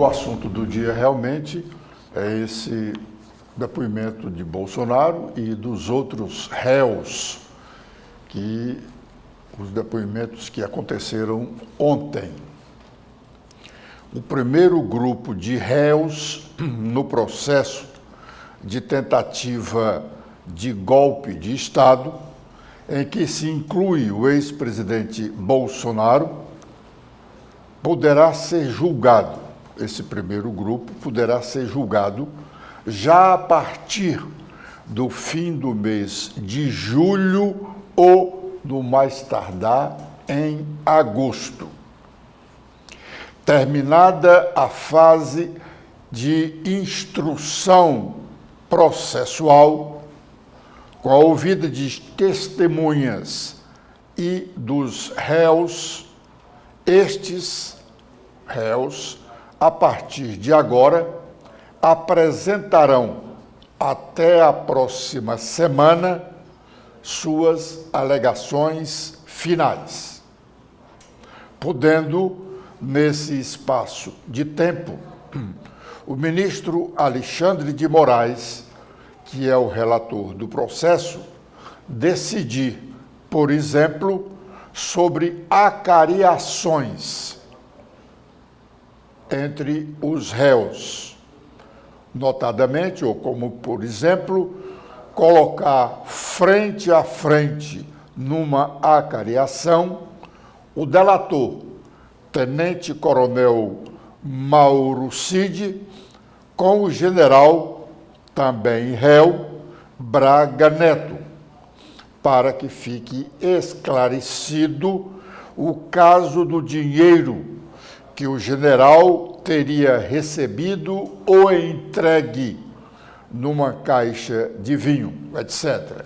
O assunto do dia realmente é esse depoimento de Bolsonaro e dos outros réus, os depoimentos que aconteceram ontem. O primeiro grupo de réus no processo de tentativa de golpe de Estado, em que se inclui o ex-presidente Bolsonaro, poderá ser julgado. Esse primeiro grupo poderá ser julgado já a partir do fim do mês de julho ou, no mais tardar, em agosto. Terminada a fase de instrução processual, com a ouvida de testemunhas e dos réus, estes réus, a partir de agora, apresentarão até a próxima semana suas alegações finais, podendo, nesse espaço de tempo, o ministro Alexandre de Moraes, que é o relator do processo, decidir, por exemplo, sobre acariações entre os réus, notadamente, ou como, por exemplo, colocar frente a frente numa acariação o delator, tenente-coronel Mauro Cid, com o general, também réu, Braga Neto, para que fique esclarecido o caso do dinheiro que o general teria recebido ou entregue numa caixa de vinho, etc.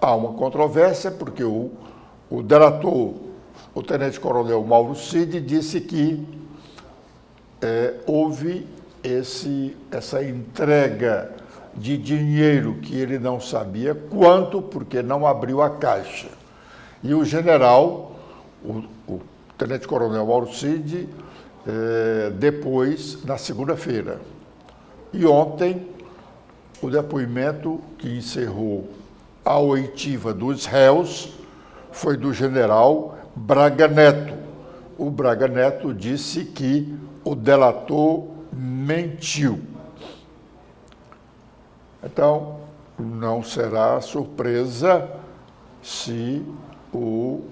Há uma controvérsia porque o delator, o tenente-coronel Mauro Cid, disse que houve essa entrega de dinheiro que ele não sabia quanto, porque não abriu a caixa. E o general, o tenente-coronel Mauro Cid, depois, na segunda-feira. E ontem, o depoimento que encerrou a oitiva dos réus foi do general Braga Neto. O Braga Neto disse que o delator mentiu. Então, não será surpresa se o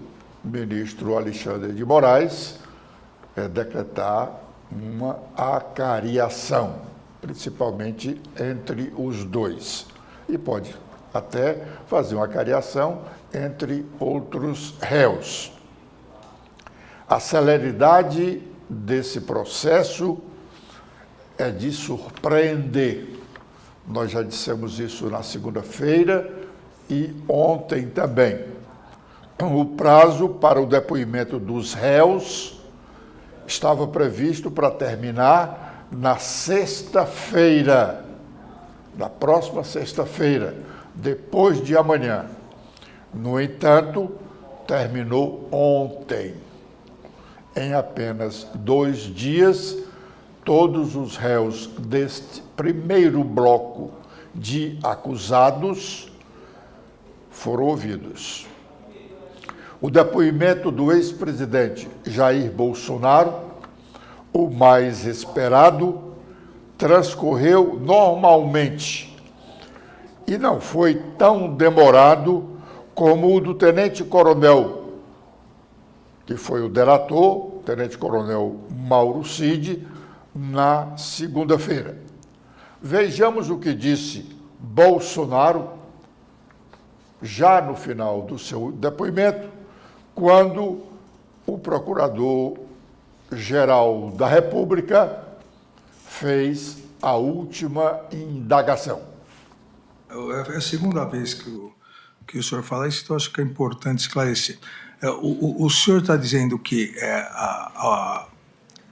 ministro Alexandre de Moraes decretar uma acariação, principalmente entre os dois. E pode até fazer uma acariação entre outros réus. A celeridade desse processo é de surpreender. Nós já dissemos isso na segunda-feira e ontem também. O prazo para o depoimento dos réus estava previsto para terminar na sexta-feira, na próxima sexta-feira, depois de amanhã. No entanto, terminou ontem. Em apenas 2 dias, todos os réus deste primeiro bloco de acusados foram ouvidos. O depoimento do ex-presidente Jair Bolsonaro, o mais esperado, transcorreu normalmente e não foi tão demorado como o do tenente-coronel, que foi o delator, tenente-coronel Mauro Cid, na segunda-feira. Vejamos o que disse Bolsonaro já no final do seu depoimento, quando o Procurador-Geral da República fez a última indagação. É a segunda vez que o senhor fala isso, então acho que é importante esclarecer. O senhor está dizendo que a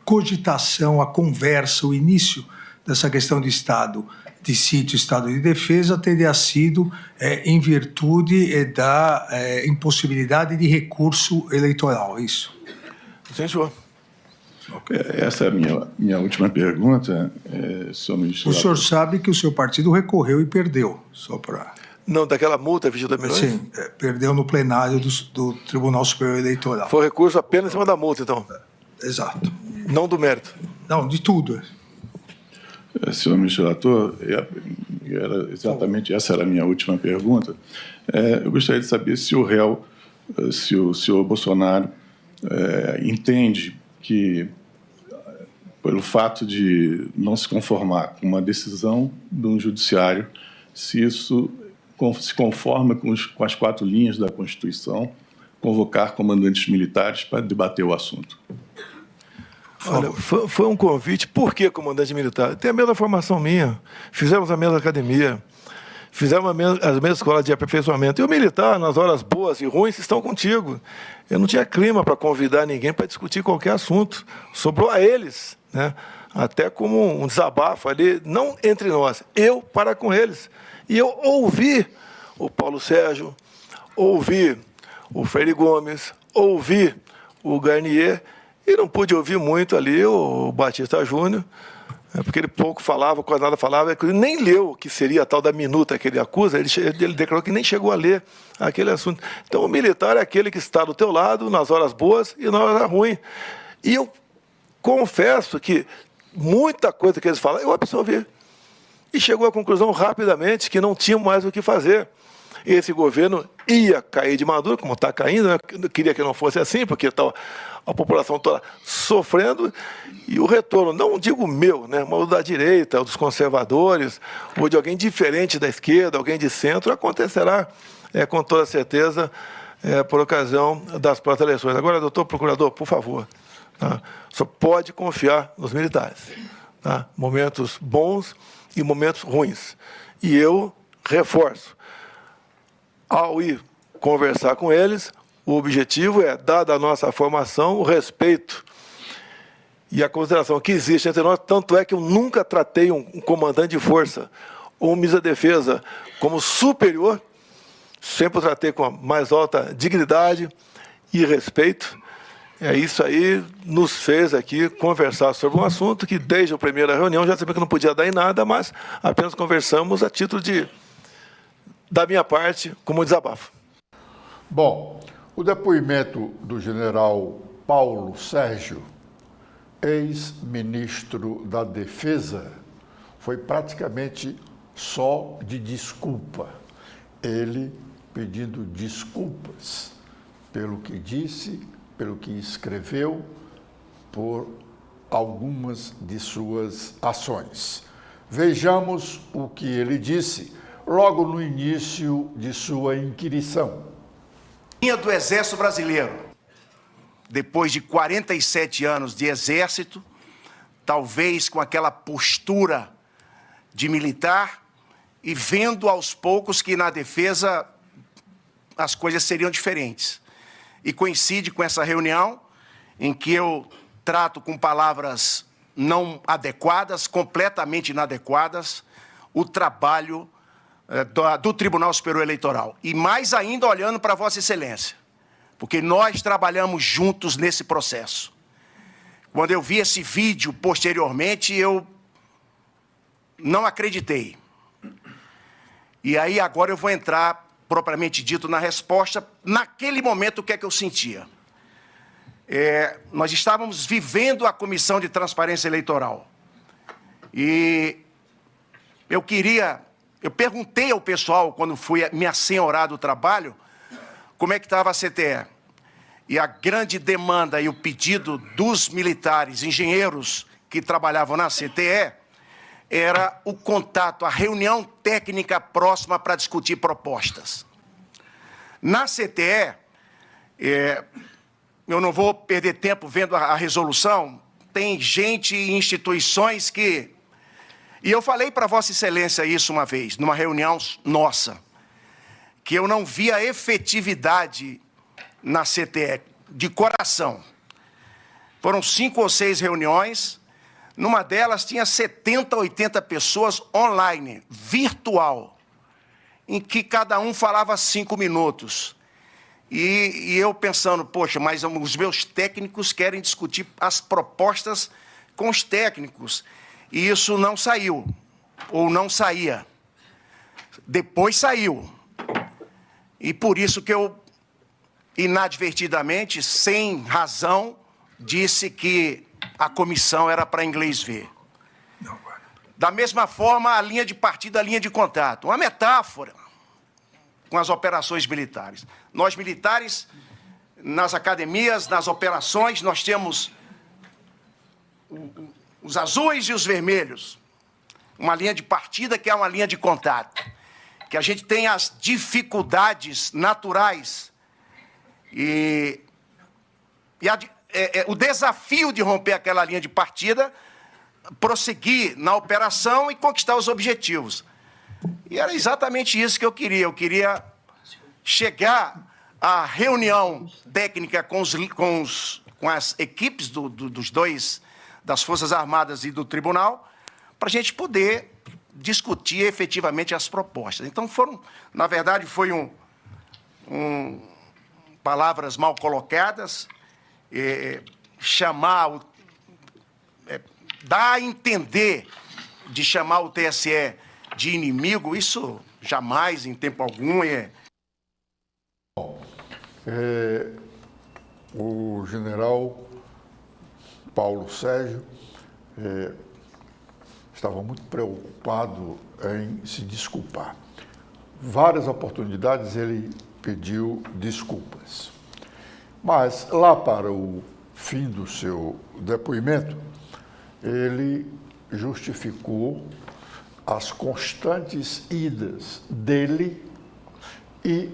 cogitação, a conversa, o início dessa questão de Estado de sítio, Estado de defesa, teria sido em virtude da impossibilidade de recurso eleitoral, é isso? Sim, senhor. Okay. Essa é a minha última pergunta, senhor ministro. O senhor sabe que o seu partido recorreu e perdeu, só para... Não, daquela multa, 22 milhões? Sim, perdeu no plenário do Tribunal Superior Eleitoral. Foi recurso apenas em cima da multa, então? Exato. Não do mérito? Não, de tudo. Senhor ministro relator, essa era a minha última pergunta. Eu gostaria de saber se o réu, se o senhor Bolsonaro entende que, pelo fato de não se conformar com uma decisão do judiciário, se isso se conforma com as 4 linhas da Constituição, convocar comandantes militares para debater o assunto. Olha, foi um convite. Por que comandante militar? Tem a mesma formação minha, fizemos a mesma academia, fizemos as mesmas escolas de aperfeiçoamento. E o militar, nas horas boas e ruins, estão contigo. Eu não tinha clima para convidar ninguém para discutir qualquer assunto. Sobrou a eles, né? Até como um desabafo ali, não entre nós, eu para com eles. E eu ouvi o Paulo Sérgio, ouvi o Freire Gomes, ouvi o Garnier, e não pude ouvir muito ali o Batista Júnior, porque ele pouco falava, quase nada falava, ele nem leu o que seria a tal da minuta que ele acusa, ele declarou que nem chegou a ler aquele assunto. Então, o militar é aquele que está do teu lado nas horas boas e nas horas ruins. E eu confesso que muita coisa que eles falam, eu absorvi. E chegou à conclusão rapidamente que não tinha mais o que fazer. Esse governo ia cair de maduro, como está caindo, né? Eu queria que não fosse assim, porque está a população toda sofrendo, e o retorno, não digo meu, né, mas o da direita, o dos conservadores, ou de alguém diferente da esquerda, alguém de centro, acontecerá com toda certeza por ocasião das próximas eleições. Agora, doutor procurador, por favor, tá? Só pode confiar nos militares. Tá? Momentos bons e momentos ruins. E eu reforço, ao ir conversar com eles, o objetivo é, dada a nossa formação, o respeito e a consideração que existe entre nós, tanto é que eu nunca tratei um comandante de força ou um ministro da Defesa como superior, sempre o tratei com a mais alta dignidade e respeito. Isso aí nos fez aqui conversar sobre um assunto que, desde a primeira reunião, já sabia que não podia dar em nada, mas apenas conversamos a título da minha parte, como desabafo. Bom, o depoimento do general Paulo Sérgio, ex-ministro da Defesa, foi praticamente só de desculpa. Ele pedindo desculpas pelo que disse, pelo que escreveu, por algumas de suas ações. Vejamos o que ele disse logo no início de sua inquirição. Do Exército Brasileiro, depois de 47 anos de Exército, talvez com aquela postura de militar, e vendo aos poucos que na defesa as coisas seriam diferentes. E coincide com essa reunião em que eu trato com palavras não adequadas, completamente inadequadas, o trabalho do Tribunal Superior Eleitoral. E mais ainda olhando para Vossa Excelência, porque nós trabalhamos juntos nesse processo. Quando eu vi esse vídeo posteriormente, eu não acreditei. E aí agora eu vou entrar, propriamente dito, na resposta. Naquele momento, o que é que eu sentia? Nós estávamos vivendo a Comissão de Transparência Eleitoral. E eu perguntei ao pessoal, quando fui me assenhorar do trabalho, como é que estava a CTE. E a grande demanda e o pedido dos militares, engenheiros que trabalhavam na CTE, era o contato, a reunião técnica próxima para discutir propostas. Na CTE, eu não vou perder tempo vendo a resolução, tem gente e instituições que... E eu falei para Vossa Excelência isso uma vez, numa reunião nossa, que eu não via efetividade na CTE, de coração. Foram 5 ou 6 reuniões, numa delas tinha 70, 80 pessoas online, virtual, em que cada um falava 5 minutos. E eu pensando, poxa, mas os meus técnicos querem discutir as propostas com os técnicos. E isso não saiu, ou não saía. Depois saiu. E por isso que eu, inadvertidamente, sem razão, disse que a comissão era para inglês ver. Da mesma forma, a linha de partida, a linha de contato. Uma metáfora com as operações militares. Nós, militares, nas academias, nas operações, nós temos os azuis e os vermelhos. Uma linha de partida que é uma linha de contato. Que a gente tem as dificuldades naturais e o desafio de romper aquela linha de partida, prosseguir na operação e conquistar os objetivos. E era exatamente isso que eu queria. Eu queria chegar à reunião técnica com as equipes das Forças Armadas e do Tribunal, para a gente poder discutir efetivamente as propostas. Então, na verdade, foi palavras mal colocadas, dar a entender de chamar o TSE de inimigo, isso jamais, em tempo algum, O general Paulo Sérgio estava muito preocupado em se desculpar. Várias oportunidades ele pediu desculpas. Mas, lá para o fim do seu depoimento, ele justificou as constantes idas dele e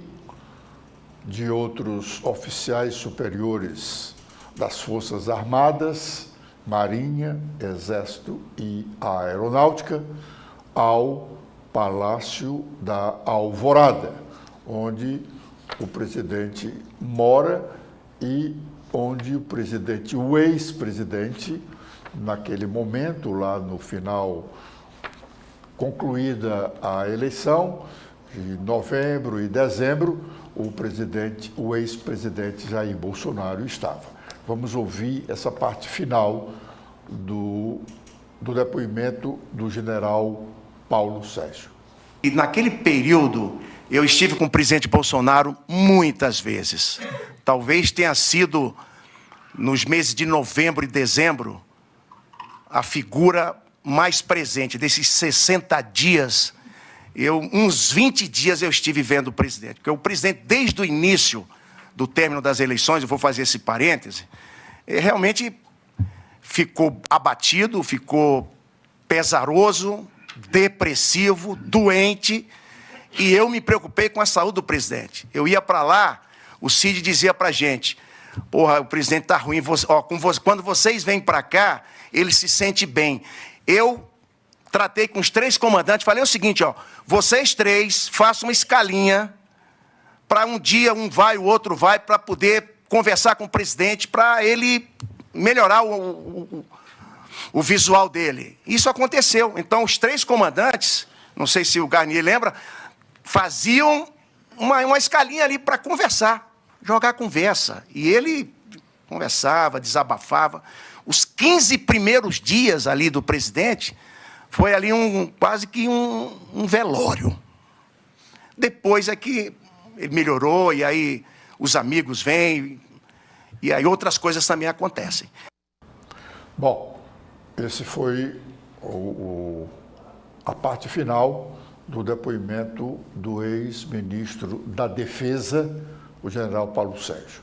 de outros oficiais superiores das Forças Armadas, Marinha, Exército e Aeronáutica ao Palácio da Alvorada, onde o presidente mora e onde o ex-presidente, naquele momento, lá no final, concluída a eleição, de novembro e dezembro, o ex-presidente Jair Bolsonaro estava. Vamos ouvir essa parte final do depoimento do general Paulo Sérgio. E naquele período, eu estive com o presidente Bolsonaro muitas vezes. Talvez tenha sido, nos meses de novembro e dezembro, a figura mais presente. Desses 60 dias, uns 20 dias eu estive vendo o presidente. Porque o presidente, desde o início do término das eleições, eu vou fazer esse parêntese, ele realmente ficou abatido, ficou pesaroso, depressivo, doente, e eu me preocupei com a saúde do presidente. Eu ia para lá, o Cid dizia para a gente, porra, o presidente está ruim, quando vocês vêm para cá, ele se sente bem. Eu tratei com os 3 comandantes, falei o seguinte, vocês 3 façam uma escalinha para um dia um vai, o outro vai, para poder conversar com o presidente, para ele melhorar o visual dele. Isso aconteceu. Então, os 3 comandantes, não sei se o Garnier lembra, faziam uma escalinha ali para conversar, jogar conversa. E ele conversava, desabafava. Os 15 primeiros dias ali do presidente foi ali quase que um velório. Depois é que ele melhorou, e aí os amigos vêm, e aí outras coisas também acontecem. Bom, esse foi a parte final do depoimento do ex-ministro da Defesa, o general Paulo Sérgio.